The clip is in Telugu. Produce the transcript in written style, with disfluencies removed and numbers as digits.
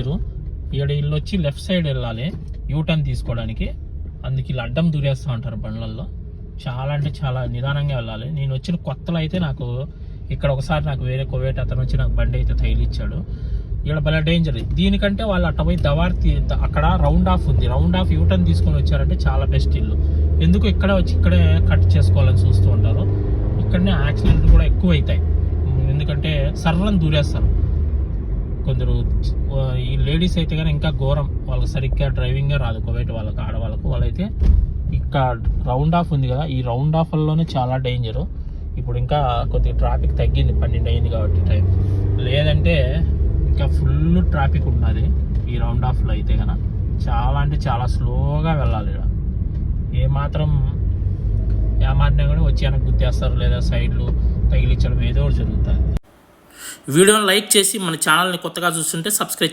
డేంజరు. వీళ్ళు వచ్చి లెఫ్ట్ సైడ్ వెళ్ళాలి యూటర్న్ తీసుకోవడానికి, అందుకు ఇలా అడ్డం దూరేస్తూ ఉంటారు బండ్లల్లో. చాలా అంటే చాలా నిదానంగా వెళ్ళాలి. నేను వచ్చిన కొత్తలో అయితే నాకు ఇక్కడ ఒకసారి నాకు వేరే కువైట్ అతను వచ్చి నాకు బండి అయితే తగిలిచ్చాడు. ఇక్కడ భలే డేంజర్. దీనికంటే వాళ్ళు అట్ట పోయి దవార్తి అక్కడ రౌండ్ ఆఫ్ ఉంది, రౌండ్ ఆఫ్ యూటర్న్ తీసుకొని వచ్చారంటే చాలా బెస్ట్. ఇల్లు ఎందుకు ఇక్కడే వచ్చి ఇక్కడే కట్ చేసుకోవాలని చూస్తూ ఉంటారు. ఇక్కడనే యాక్సిడెంట్లు కూడా ఎక్కువ అవుతాయి, ఎందుకంటే సర్రని దూరేస్తారు కొందరు. ఈ లేడీస్ అయితే కానీ ఇంకా ఘోరం, వాళ్ళకి సరిగ్గా డ్రైవింగే రాదు కువైట్ వాళ్ళకి, ఆడవాళ్ళకు. వాళ్ళైతే ఇక్కడ రౌండ్ ఆఫ్ ఉంది కదా, ఈ రౌండ్ ఆఫ్లోనే చాలా డేంజరు. ఇప్పుడు ఇంకా కొద్దిగా ట్రాఫిక్ తగ్గింది, 12 అయింది కాబట్టి టైం, లేదంటే ఇంకా ఫుల్ ట్రాఫిక్ ఉన్నది ఈ రౌండ్ ఆఫ్లో అయితే కనుక. చాలా అంటే చాలా స్లోగా వెళ్ళాలి. ఇక్కడ ఏమాత్రం కూడా వచ్చి వెనక్కి గుద్దేస్తారు, లేదా సైడ్లు తగిలించడం ఏదో ఒకటి జరుగుతుంది. వీడియోని లైక్ చేసి మన ఛానల్ని కొత్తగా చూస్తుంటే సబ్స్క్రైబ్